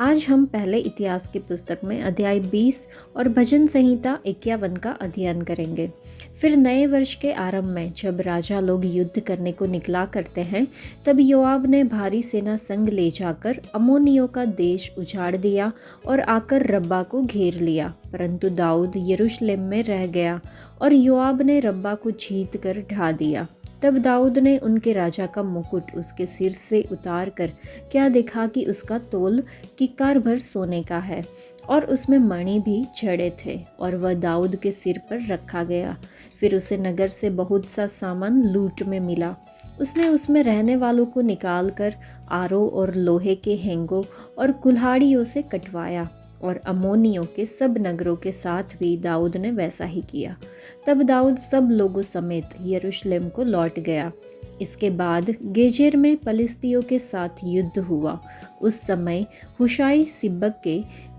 आज हम पहले इतिहास की पुस्तक में अध्याय 20 और भजन संहिता 51 का अध्ययन करेंगे। फिर नए वर्ष के आरंभ में जब राजा लोग युद्ध करने को निकला करते हैं, तब योआब ने भारी सेना संग ले जाकर अम्मोनियों का देश उजाड़ दिया और आकर रब्बा को घेर लिया। परंतु दाऊद यरूशलेम में रह गया और योआब ने रब्बा को जीत कर ढा दिया। तब दाऊद ने उनके राजा का मुकुट उसके सिर से उतार कर क्या देखा कि उसका तोल किक्कार भर सोने का है और उसमें मणि भी जड़े थे, और वह दाऊद के सिर पर रखा गया। फिर उसे नगर से बहुत सा सामान लूट में मिला। उसने उसमें रहने वालों को निकाल कर आरों और लोहे के हेंगों और कुल्हाड़ियों से कटवाया, और अम्मोनियों के सब नगरों के साथ भी दाऊद ने वैसा ही किया। तब दाऊद सब लोगों समेत यरूशलेम को लौट गया। इसके बाद गेजेर में पलिस्तियों के साथ युद्ध हुआ। उस समय हुशाई सिब्बक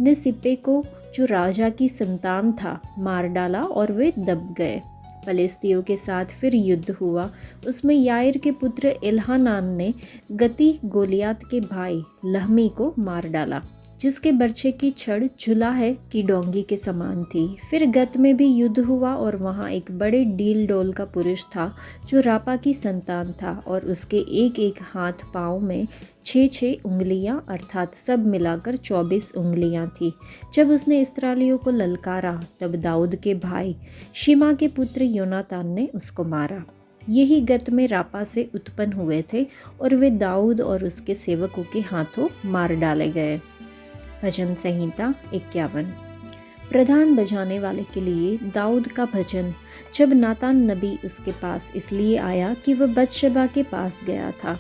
ने सिप्पे को, जो राजा की संतान था, मार डाला और वे दब गए। पलिस्तियों के साथ फिर युद्ध हुआ। उसमें याईर के पुत्र एल्हानान ने गती गोलियात के भाई लहमी को मार डाला, जिसके बर्छे की छड़ जुलाहे की डोंगी के समान थी। फिर गत में भी युद्ध हुआ, और वहाँ एक बड़े डील डोल का पुरुष था जो रापा की संतान था, और उसके एक एक हाथ पाँव में 6 उंगलियां अर्थात सब मिलाकर 24 उंगलियां थी। जब उसने इस्राएलियों को ललकारा, तब दाऊद के भाई शिमा के पुत्र योनातान ने उसको मारा। यही गत में रापा से उत्पन्न हुए थे, और वे दाऊद और उसके सेवकों के हाथों मार डाले गए। भजन संहिता 51। प्रधान बजाने वाले के लिए दाऊद का भजन। जब नातान नबी उसके पास इसलिए आया कि वह बत्शेबा के पास गया था।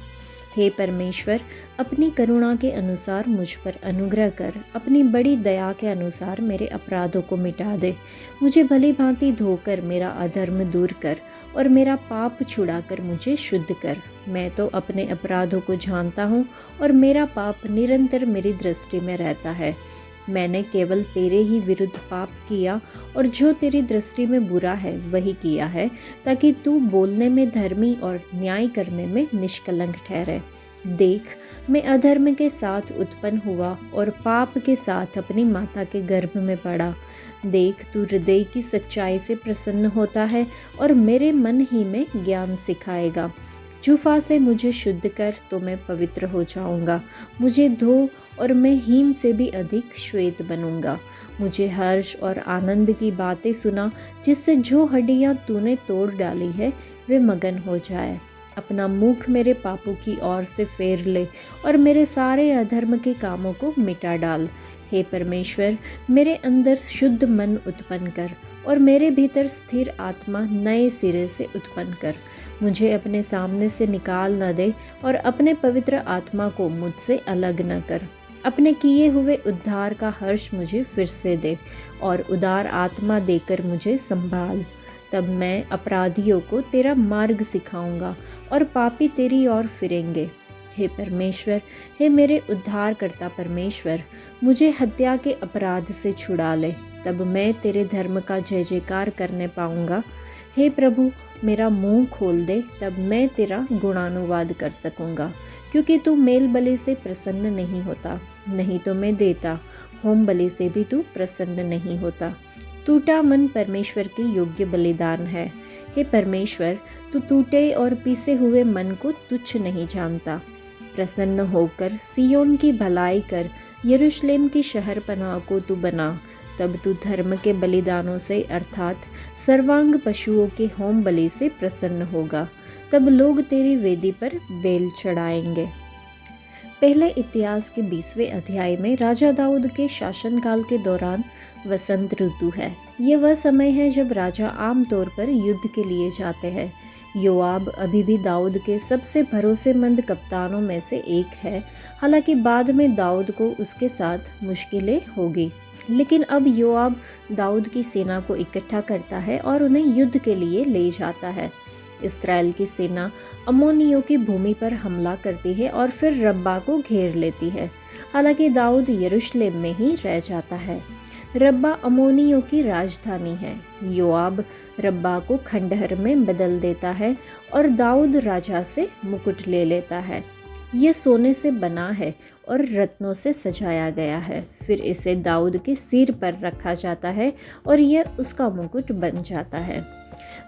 हे परमेश्वर, अपनी करुणा के अनुसार मुझ पर अनुग्रह कर, अपनी बड़ी दया के अनुसार मेरे अपराधों को मिटा दे। मुझे भली भांति धोकर मेरा अधर्म दूर कर, और मेरा पाप छुड़ाकर मुझे शुद्ध कर। मैं तो अपने अपराधों को जानता हूँ, और मेरा पाप निरंतर मेरी दृष्टि में रहता है। मैंने केवल तेरे ही विरुद्ध पाप किया, और जो तेरी दृष्टि में बुरा है वही किया है, ताकि तू बोलने में धर्मी और न्याय करने में निष्कलंक ठहरे। देख, मैं अधर्म के साथ उत्पन्न हुआ, और पाप के साथ अपनी माता के गर्भ में पड़ा। देख, तू हृदय की सच्चाई से प्रसन्न होता है, और मेरे मन ही में ज्ञान सिखाएगा। जूफा से मुझे शुद्ध कर, तो मैं पवित्र हो जाऊंगा। मुझे धो, और मैं हीम से भी अधिक श्वेत बनूंगा। मुझे हर्ष और आनंद की बातें सुना, जिससे जो हड्डियां तूने तोड़ डाली है वे मगन हो जाए। अपना मुख मेरे पापों की ओर से फेर ले, और मेरे सारे अधर्म के कामों को मिटा डाल। हे परमेश्वर, मेरे अंदर शुद्ध मन उत्पन्न कर, और मेरे भीतर स्थिर आत्मा नए सिरे से उत्पन्न कर। मुझे अपने सामने से निकाल न दे, और अपने पवित्र आत्मा को मुझसे अलग न कर। अपने किए हुए उद्धार का हर्ष मुझे फिर से दे, और उदार आत्मा देकर मुझे संभाल। तब मैं अपराधियों को तेरा मार्ग सिखाऊंगा, और पापी तेरी ओर फिरेंगे। हे परमेश्वर, हे मेरे उद्धारकर्ता परमेश्वर, मुझे हत्या के अपराध से छुड़ा ले। तब मैं तेरे धर्म का जय जयकार करने पाऊंगा। हे प्रभु, मेरा मुंह खोल दे, तब मैं तेरा गुणानुवाद कर सकूंगा। क्योंकि तू मेल बलि से प्रसन्न नहीं होता, नहीं तो मैं देता। होम बलि से भी तू प्रसन्न नहीं होता। टूटा मन परमेश्वर के योग्य बलिदान है। हे परमेश्वर, तू टूटे और पीसे हुए मन को तुच्छ नहीं जानता। प्रसन्न होकर सियोन की भलाई कर, यरूशलेम की शहरपनाह को तू बना। तब तू धर्म के बलिदानों से अर्थात सर्वांग पशुओं के होम बलि से प्रसन्न होगा। तब लोग तेरी वेदी पर बेल चढ़ाएंगे। पहले इतिहास के 20वें अध्याय में राजा दाऊद के शासनकाल के दौरान वसंत ऋतु है। यह वह समय है जब राजा आमतौर पर युद्ध के लिए जाते हैं। योआब अभी भी दाऊद के सबसे भरोसेमंद कप्तानों में से एक है। हालांकि बाद में दाऊद को उसके साथ मुश्किलें होगी, लेकिन अब योआब दाऊद की सेना को इकट्ठा करता है और उन्हें युद्ध के लिए ले जाता है। इस्राएल की सेना अम्मोनियों की भूमि पर हमला करती है और फिर रब्बा को घेर लेती है। हालांकि दाऊद यरूशलेम में ही रह जाता है। रब्बा अम्मोनियों की राजधानी है। योआब रब्बा को खंडहर में बदल देता है और दाऊद राजा से मुकुट ले लेता है। ये सोने से बना है और रत्नों से सजाया गया है। फिर इसे दाऊद के सिर पर रखा जाता है और यह उसका मुकुट बन जाता है।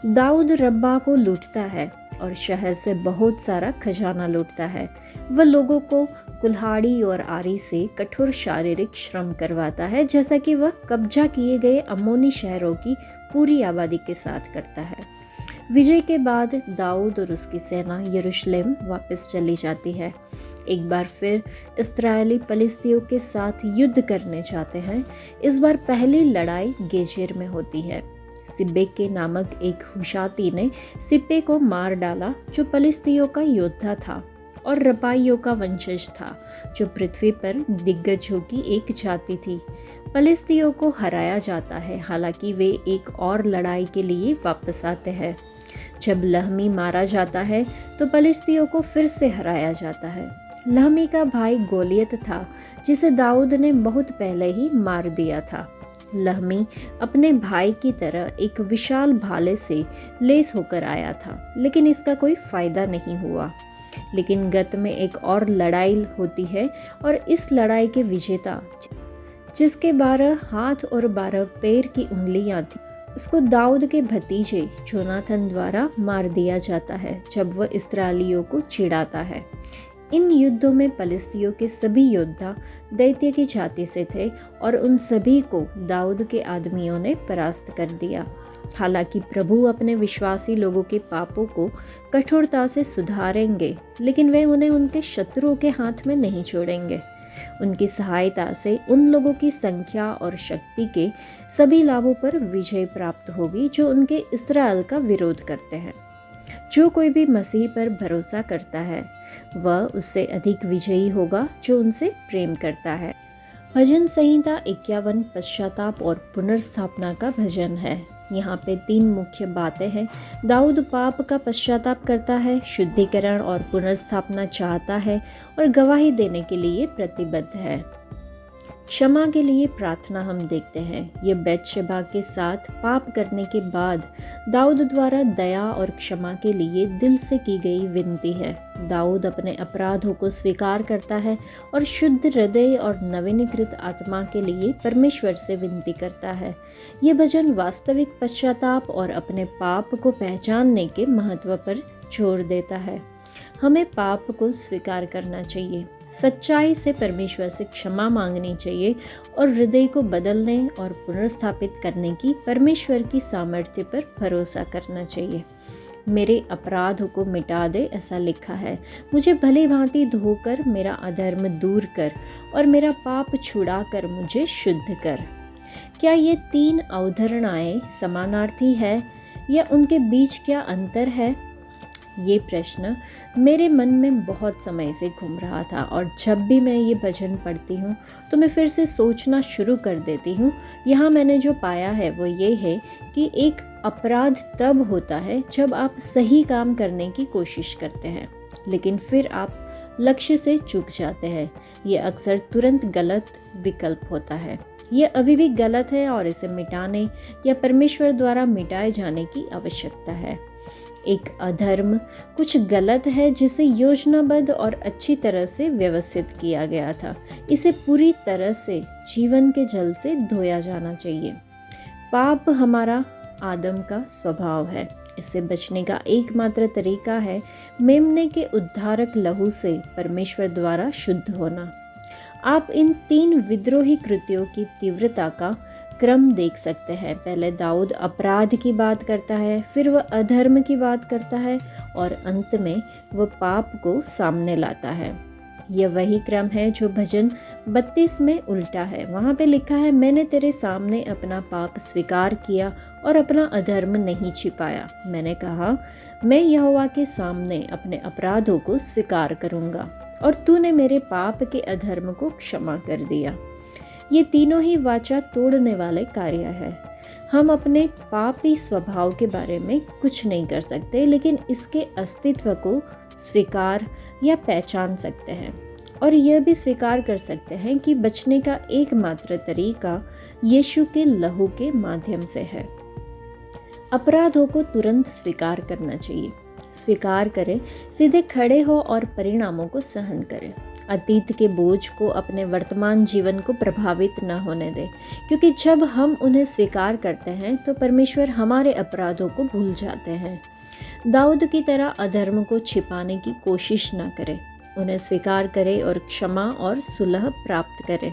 दाऊद रब्बा को लूटता है और शहर से बहुत सारा खजाना लूटता है। वह लोगों को कुल्हाड़ी और आरी से कठोर शारीरिक श्रम करवाता है, जैसा कि वह कब्जा किए गए अम्मोनी शहरों की पूरी आबादी के साथ करता है। विजय के बाद दाऊद और उसकी सेना यरूशलेम वापस चली जाती है। एक बार फिर इस्राएली फलिस्तियों के साथ युद्ध करने जाते हैं। इस बार पहली लड़ाई गेजेर में होती है। सिब्बेके नामक एक हुशाती ने सिप्पे को मार डाला, जो फलिस्तियों का योद्धा था और रपाइयों का वंशज था, जो पृथ्वी पर दिग्गजों की एक जाति थी। फलिस्तियों को हराया जाता है, हालांकि वे एक और लड़ाई के लिए वापस आते हैं। जब लहमी मारा जाता है तो फलिस्तियों को फिर से हराया जाता है। लहमी का भाई गोलियत था, जिसे दाऊद ने बहुत पहले ही मार दिया था। लहमी अपने भाई की तरह एक विशाल भाले से लेस होकर आया था, लेकिन इसका कोई फायदा नहीं हुआ। लेकिन गत में एक और लड़ाई होती है और इस लड़ाई के विजेता, जिसके 12 हाथ और 12 पैर की उंगलियां थी, उसको दाऊद के भतीजे जोनाथन द्वारा मार दिया जाता है जब वह इस्राएलियों को चिढ़ाता है। इन युद्धों में फलिस्तियों के सभी योद्धा दैत्य की जाति से थे और उन सभी को दाऊद के आदमियों ने परास्त कर दिया। हालांकि प्रभु अपने विश्वासी लोगों के पापों को कठोरता से सुधारेंगे, लेकिन वे उन्हें उनके शत्रुओं के हाथ में नहीं छोड़ेंगे। उनकी सहायता से उन लोगों की संख्या और शक्ति के सभी लाभों पर विजय प्राप्त होगी जो उनके इस्राएल का विरोध करते हैं। जो कोई भी मसीह पर भरोसा करता है वह उससे अधिक विजयी होगा जो उनसे प्रेम करता है। भजन संहिता 51 पश्चाताप और पुनर्स्थापना का भजन है। यहाँ पे 3 मुख्य बातें हैं। दाऊद पाप का पश्चाताप करता है, शुद्धिकरण और पुनर्स्थापना चाहता है और गवाही देने के लिए प्रतिबद्ध है। क्षमा के लिए प्रार्थना हम देखते हैं। ये बैतशेबा के साथ पाप करने के बाद दाऊद द्वारा दया और क्षमा के लिए दिल से की गई विनती है। दाऊद अपने अपराधों को स्वीकार करता है और शुद्ध हृदय और नवीनीकृत आत्मा के लिए परमेश्वर से विनती करता है। ये भजन वास्तविक पश्चाताप और अपने पाप को पहचानने के महत्व पर जोर देता है। हमें पाप को स्वीकार करना चाहिए, सच्चाई से परमेश्वर से क्षमा मांगनी चाहिए और हृदय को बदलने और पुनर्स्थापित करने की परमेश्वर की सामर्थ्य पर भरोसा करना चाहिए। मेरे अपराधों को मिटा दे, ऐसा लिखा है। मुझे भली भांति धोकर मेरा अधर्म दूर कर और मेरा पाप छुड़ा कर मुझे शुद्ध कर। क्या ये 3 अवधारणाएं समानार्थी है या उनके बीच क्या अंतर है? ये प्रश्न मेरे मन में बहुत समय से घूम रहा था और जब भी मैं ये भजन पढ़ती हूँ तो मैं फिर से सोचना शुरू कर देती हूँ। यहाँ मैंने जो पाया है वो ये है कि एक अपराध तब होता है जब आप सही काम करने की कोशिश करते हैं, लेकिन फिर आप लक्ष्य से चूक जाते हैं। ये अक्सर तुरंत गलत विकल्प होता है। ये अभी भी गलत है और इसे मिटाने या परमेश्वर द्वारा मिटाए जाने की आवश्यकता है। एक अधर्म कुछ गलत है जिसे योजनाबद्ध और अच्छी तरह से व्यवस्थित किया गया था। इसे पूरी तरह से जीवन के जल से धोया जाना चाहिए। पाप हमारा आदम का स्वभाव है। इससे बचने का एकमात्र तरीका है मेमने के उद्धारक लहू से परमेश्वर द्वारा शुद्ध होना। आप इन 3 विद्रोही कृत्यों की तीव्रता का क्रम देख सकते हैं। पहले दाऊद अपराध की बात करता है, फिर वह अधर्म की बात करता है और अंत में वह पाप को सामने लाता है। यह वही क्रम है जो भजन 32 में उल्टा है। वहाँ पे लिखा है, मैंने तेरे सामने अपना पाप स्वीकार किया और अपना अधर्म नहीं छिपाया। मैंने कहा, मैं यहोवा के सामने अपने अपराधों को स्वीकार करूँगा और तूने मेरे पाप के अधर्म को क्षमा कर दिया। ये तीनों ही वाचा तोड़ने वाले कार्य है। हम अपने पापी स्वभाव के बारे में कुछ नहीं कर सकते, लेकिन इसके अस्तित्व को स्वीकार या पहचान सकते हैं और यह भी स्वीकार कर सकते हैं कि बचने का एकमात्र तरीका यीशु के लहू के माध्यम से है। अपराधों को तुरंत स्वीकार करना चाहिए। स्वीकार करें, सीधे खड़े हो और परिणामों को सहन करें। अतीत के बोझ को अपने वर्तमान जीवन को प्रभावित न होने दें, क्योंकि जब हम उन्हें स्वीकार करते हैं तो परमेश्वर हमारे अपराधों को भूल जाते हैं। दाऊद की तरह अधर्म को छिपाने की कोशिश न करें, उन्हें स्वीकार करें और क्षमा और सुलह प्राप्त करें।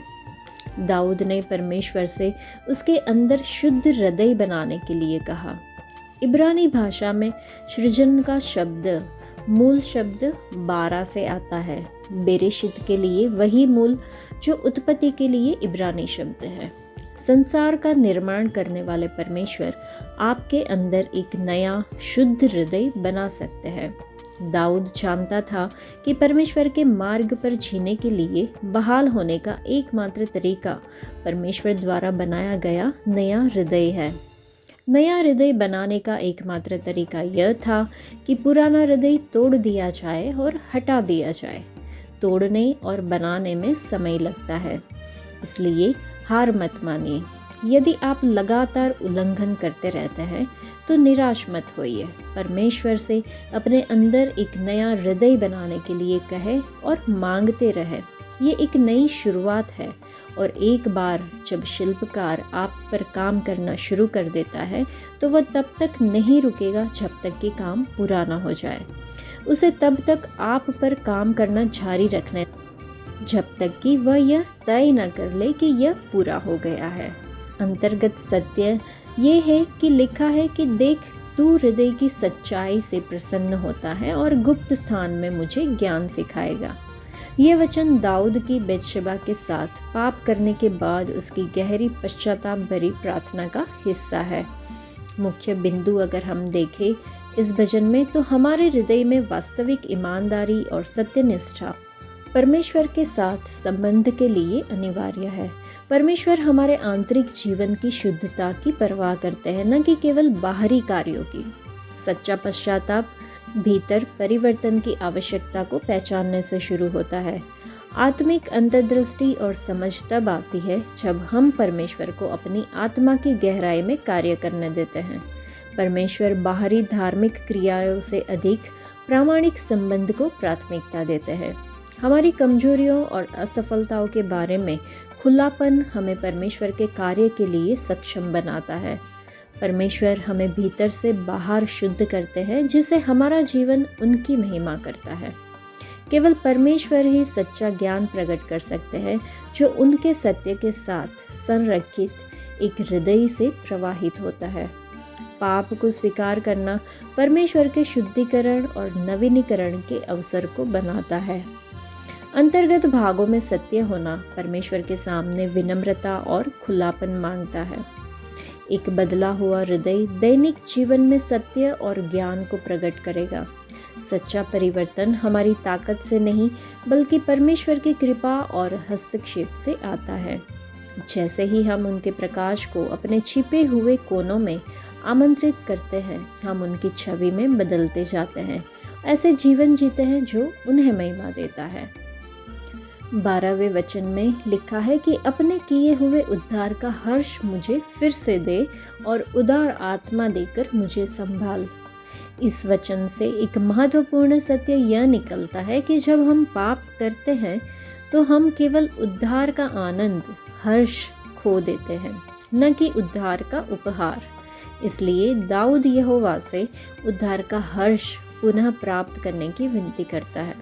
दाऊद ने परमेश्वर से उसके अंदर शुद्ध हृदय बनाने के लिए कहा। इब्रानी भाषा में सृजन का शब्द मूल शब्द बारा से आता है। बेरेशित के लिए वही मूल जो उत्पत्ति के लिए इब्रानी शब्द है। संसार का निर्माण करने वाले परमेश्वर आपके अंदर एक नया शुद्ध हृदय बना सकते हैं। दाऊद जानता था कि परमेश्वर के मार्ग पर जीने के लिए बहाल होने का एकमात्र तरीका परमेश्वर द्वारा बनाया गया नया हृदय है। नया हृदय बनाने का एकमात्र तरीका यह था कि पुराना हृदय तोड़ दिया जाए और हटा दिया जाए। तोड़ने और बनाने में समय लगता है, इसलिए हार मत मानिए। यदि आप लगातार उल्लंघन करते रहते हैं तो निराश मत होइए। परमेश्वर से अपने अंदर एक नया हृदय बनाने के लिए कहे और मांगते रहे। ये एक नई शुरुआत है और एक बार जब शिल्पकार आप पर काम करना शुरू कर देता है तो वह तब तक नहीं रुकेगा जब तक कि काम पूरा ना हो जाए। उसे तब तक आप पर काम करना जारी रखना जब तक कि वह यह तय न कर ले कि यह पूरा हो गया है। अंतर्गत सत्य ये है कि लिखा है कि देख, तू हृदय की सच्चाई से प्रसन्न होता है और गुप्त स्थान में मुझे ज्ञान सिखाएगा। यह वचन दाऊद की बेतशेबा के साथ पाप करने के बाद उसकी गहरी पश्चाताप भरी प्रार्थना का हिस्सा है। मुख्य बिंदु अगर हम देखें इस भजन में तो हमारे हृदय में वास्तविक ईमानदारी और सत्यनिष्ठा परमेश्वर के साथ संबंध के लिए अनिवार्य है। परमेश्वर हमारे आंतरिक जीवन की शुद्धता की परवाह करते हैं, न कि केवल बाहरी कार्यों की। सच्चा पश्चाताप भीतर परिवर्तन की आवश्यकता को पहचानने से शुरू होता है। आत्मिक अंतर्दृष्टि और समझ तब आती है जब हम परमेश्वर को अपनी आत्मा की गहराई में कार्य करने देते हैं। परमेश्वर बाहरी धार्मिक क्रियाओं से अधिक प्रामाणिक संबंध को प्राथमिकता देते हैं। हमारी कमजोरियों और असफलताओं के बारे में खुलापन हमें परमेश्वर के कार्य के लिए सक्षम बनाता है। परमेश्वर हमें भीतर से बाहर शुद्ध करते हैं, जिससे हमारा जीवन उनकी महिमा करता है। केवल परमेश्वर ही सच्चा ज्ञान प्रकट कर सकते हैं, जो उनके सत्य के साथ संरक्षित एक हृदय से प्रवाहित होता है। पाप को स्वीकार करना परमेश्वर के शुद्धिकरण और नवीनीकरण के अवसर को बनाता है। अंतर्गत भागों में सत्य होना परमेश्वर के सामने विनम्रता और खुलापन मांगता है। एक बदला हुआ हृदय दैनिक जीवन में सत्य और ज्ञान को प्रकट करेगा। सच्चा परिवर्तन हमारी ताकत से नहीं बल्कि परमेश्वर की कृपा और हस्तक्षेप से आता है। जैसे ही हम उनके प्रकाश को अपने छिपे हुए कोनों में आमंत्रित करते हैं, हम उनकी छवि में बदलते जाते हैं। ऐसे जीवन जीते हैं जो उन्हें महिमा देता है। 12वें वचन में लिखा है कि अपने किए हुए उद्धार का हर्ष मुझे फिर से दे और उदार आत्मा देकर मुझे संभाल। इस वचन से एक महत्वपूर्ण सत्य यह निकलता है कि जब हम पाप करते हैं तो हम केवल उद्धार का आनंद, हर्ष खो देते हैं, न कि उद्धार का उपहार। इसलिए दाऊद यहोवा से उद्धार का हर्ष पुनः प्राप्त करने की विनती करता है।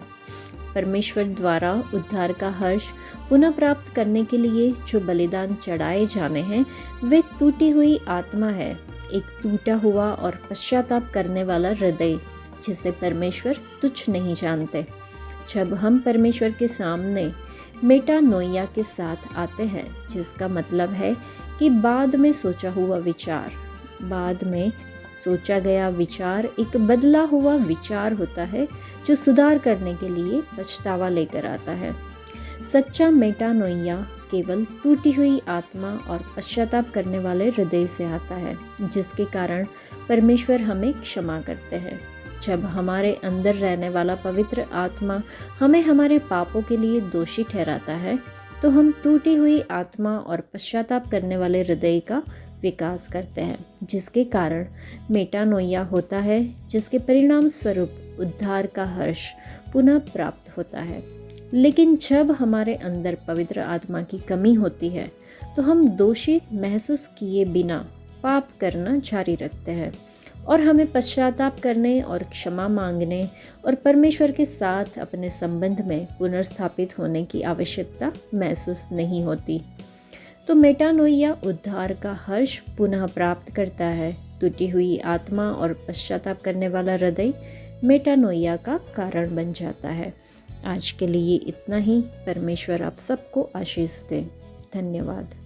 परमेश्वर द्वारा उद्धार का हर्ष पुनः प्राप्त करने के लिए जो बलिदान चढ़ाए जाने हैं वे टूटी हुई आत्मा है, एक टूटा हुआ और पश्चाताप करने वाला हृदय जिसे परमेश्वर तुच्छ नहीं जानते। जब हम परमेश्वर के सामने मेटानोइया के साथ आते हैं, जिसका मतलब है कि बाद में सोचा हुआ विचार, बाद में सोचा गया विचार एक बदला हुआ विचार होता है जो सुधार करने के लिए पछतावा लेकर आता है। सच्चा मेटानोइया केवल टूटी हुई आत्मा और पश्चाताप करने वाले हृदय से आता है, जिसके कारण परमेश्वर हमें क्षमा करते हैं। जब हमारे अंदर रहने वाला पवित्र आत्मा हमें हमारे पापों के लिए दोषी ठहराता है तो हम टूटी हुई आत्मा और पश्चाताप करने वाले हृदय का विकास करते हैं, जिसके कारण मेटानोइया होता है, जिसके परिणाम स्वरूप उद्धार का हर्ष पुनः प्राप्त होता है। लेकिन जब हमारे अंदर पवित्र आत्मा की कमी होती है तो हम दोषी महसूस किए बिना पाप करना जारी रखते हैं और हमें पश्चाताप करने और क्षमा मांगने और परमेश्वर के साथ अपने संबंध में पुनर्स्थापित होने की आवश्यकता महसूस नहीं होती। तो मेटानोइया उद्धार का हर्ष पुनः प्राप्त करता है। टूटी हुई आत्मा और पश्चाताप करने वाला हृदय मेटानोइया का कारण बन जाता है। आज के लिए इतना ही। परमेश्वर आप सबको आशीष दे। धन्यवाद।